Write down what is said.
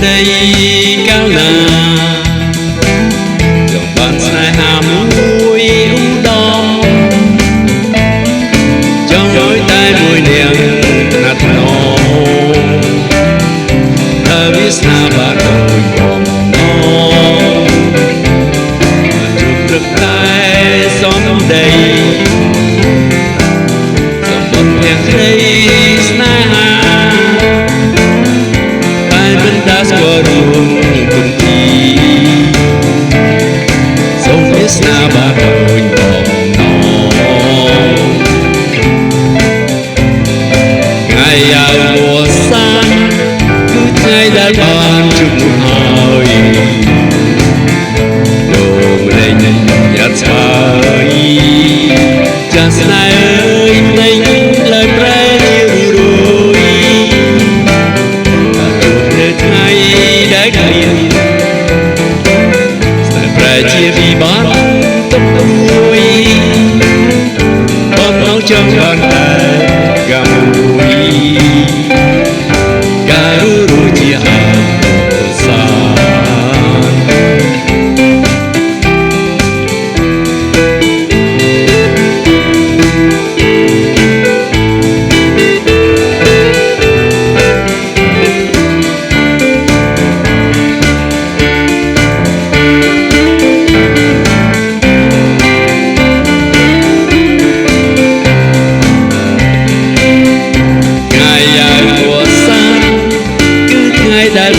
đây cao là dòng bạn sai hà mũi ưu đom trong đôi tay mùi niềm nát nổ ta biết xa bà đôi bóng nó chụp được tay xóm đầy dòng bóng đèn đây sai hà na ba đôi bóng nó ngày mùa xanh cứ thay đã ban chung hơi đồ lên nhạt trời chẳng sai ơi đây lời pre yêu đôi chuột nơi thay đã gây chia vì bán tóc đuôi bom nóng trong bàn tay gà mùi gà rú rú chia hàng xa đã